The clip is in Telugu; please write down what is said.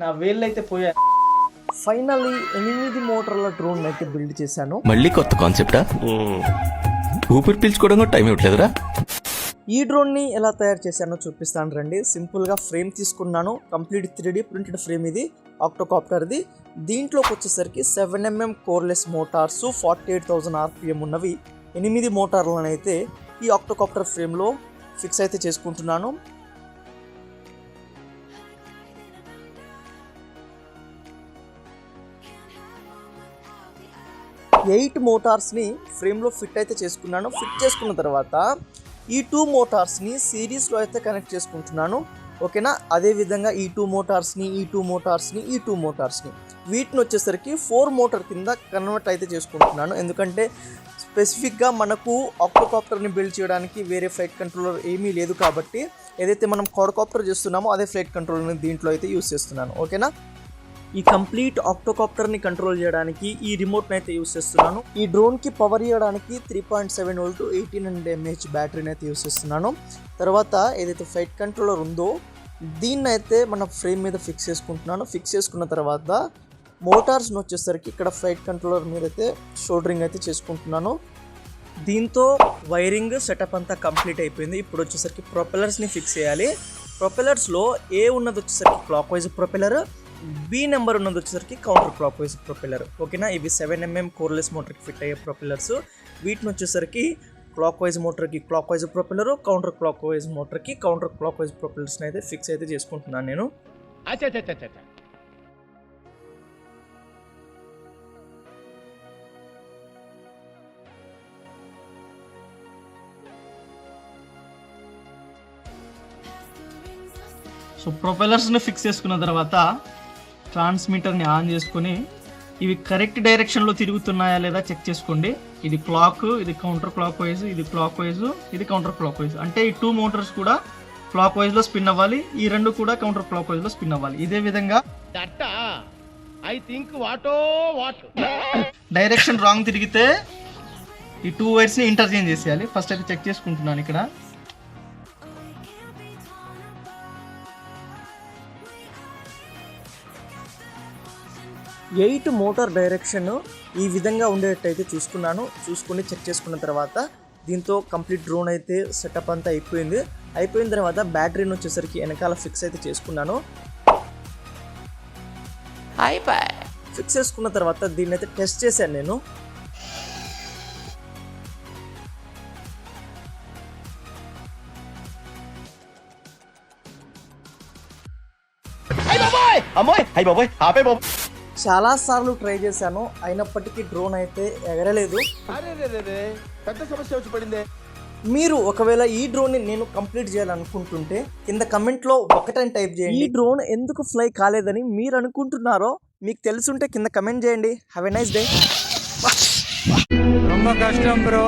నా వేళ్ళు అయితే పోయా. ఫైనల్లీ 8 మోటార్ల డ్రోన్ అయితే బిల్డ్ చేశాను. మళ్ళీ కొత్త కాన్సెప్టా? ఊపిరి పీల్చుకోవడం కూడా టైం ఇవ్వట్లేదురా. ఈ డ్రోన్ని ఎలా తయారు చేశానో చూపిస్తాను రండి. సింపుల్గా ఫ్రేమ్ తీసుకున్నాను, కంప్లీట్ 3D ప్రింటెడ్ ఫ్రేమ్ ఇది ఆక్టోకాప్టర్ది. దీంట్లోకి వచ్చేసరికి 7mm కోర్లెస్ మోటార్స్ 48,000 RPM ఉన్నవి 8 మోటార్లను అయితే ఈ ఆక్టోకాప్టర్ ఫ్రేమ్లో ఫిక్స్ అయితే చేసుకుంటున్నాను. ఎయిట్ మోటార్స్ని ఫ్రేమ్లో ఫిట్ అయితే చేసుకున్నాను. ఫిట్ చేసుకున్న తర్వాత ఈ 2 మోటార్స్ని సిరీస్లో అయితే కనెక్ట్ చేసుకుంటున్నాను. ఓకేనా, అదేవిధంగా ఈ 2 మోటార్స్ని వీటిని వచ్చేసరికి 4 మోటార్ కింద కన్వర్ట్ అయితే చేసుకుంటున్నాను. ఎందుకంటే స్పెసిఫిక్గా మనకు ఆక్టోకాప్టర్ని బిల్డ్ చేయడానికి వేరే ఫ్లైట్ కంట్రోలర్ ఏమీ లేదు కాబట్టి ఏదైతే మనం క్వాడ్కాప్టర్ చేస్తున్నామో అదే ఫ్లైట్ కంట్రోలర్ని దీంట్లో అయితే యూస్ చేస్తున్నాను. ఓకేనా, ఈ కంప్లీట్ ఆక్టోకాప్టర్ని కంట్రోల్ చేయడానికి ఈ రిమోట్ని అయితే యూస్ చేస్తున్నాను. ఈ డ్రోన్కి పవర్ ఇవ్వడానికి 3.7 వోల్ట్ 1800 mAh బ్యాటరీని అయితే యూస్ చేస్తున్నాను. తర్వాత ఏదైతే ఫ్లైట్ కంట్రోలర్ ఉందో దీన్ని అయితే మన ఫ్రేమ్ మీద ఫిక్స్ చేసుకుంటున్నాను. ఫిక్స్ చేసుకున్న తర్వాత మోటార్స్ని వచ్చేసరికి ఇక్కడ ఫ్లైట్ కంట్రోలర్ మీద అయితే షోల్డరింగ్ అయితే చేసుకుంటున్నాను. దీంతో వైరింగ్ సెటప్ అంతా కంప్లీట్ అయిపోయింది. ఇప్పుడు వచ్చేసరికి ప్రొపెల్లర్స్ని ఫిక్స్ చేయాలి. ప్రొపెల్లర్స్లో ఏ ఉన్నది వచ్చేసరికి clockwise propeller, B number ఉన్నది వచ్చేసరికి కౌంటర్ క్లాక్ వైజ్ ప్రొపెల్లర్. ఓకేనా, ఇవి 7mm కోర్లెస్ మోటార్కి ఫిట్ అయ్యే ప్రొపెల్లర్స్. వీటిని వచ్చేసరికి క్లాక్ వైజ్ మోటార్కి clockwise propeller, counter clockwise మోటార్కి కౌంటర్ క్లాక్ వైజ్ ప్రొపెల్లర్స్ని అయితే ఫిక్స్ అయితే చేసుకుంటున్నాను నేను. సో ప్రొపెల్లర్స్ని ఫిక్స్ చేసుకున్న తర్వాత ట్రాన్స్మిటర్ని ఆన్ చేసుకొని ఇవి కరెక్ట్ డైరెక్షన్లో తిరుగుతున్నాయా లేదా చెక్ చేసుకోండి. ఇది క్లాక్, ఇది కౌంటర్ క్లాక్ వైజ్, ఇది క్లాక్ వైజ్, ఇది కౌంటర్ క్లాక్ వైజ్. అంటే ఈ 2 మోటార్స్ కూడా క్లాక్ వైజ్లో స్పిన్ అవ్వాలి, ఈ 2 కూడా కౌంటర్ క్లాక్ వైజ్లో స్పిన్ అవ్వాలి. ఇదే విధంగా డైరెక్షన్ రాంగ్ తిరిగితే ఈ 2 వైర్స్ని ఇంటర్చేంజ్ చేసేయాలి. ఫస్ట్ అయితే చెక్ చేసుకుంటున్నాను ఇక్కడ. ఎయిట్ మోటార్ డైరెక్షన్ ఈ విధంగా ఉండేటట్టయితే చూసుకుని చెక్ చేసుకున్న తర్వాత దీంతో కంప్లీట్ డ్రోన్ అయితే సెటప్ అంతా అయిపోయిన తర్వాత బ్యాటరీని వచ్చేసరికి వెనకాల ఫిక్స్ అయితే చేసుకున్నాను. ఫిక్స్ చేసుకున్న తర్వాత దీన్ని అయితే టెస్ట్ చేశాను నేను. చాలా సార్లు ట్రై చేశాను, అయినప్పటికీ డ్రోన్ అయితే ఎగరలేదు. పెద్ద సమస్య వచ్చి పడిందే. మీరు ఒకవేళ ఈ డ్రోన్ని నేను కంప్లీట్ చేయాలనుకుంటుంటే కింద కమెంట్లో ఒకటని టైప్ చేయండి. ఈ డ్రోన్ ఎందుకు ఫ్లై కాలేదని మీరు అనుకుంటున్నారో మీకు తెలుసుంటే కింద కమెంట్ చేయండి. Have a nice day. ரொம்ப కష్టం బ్రో.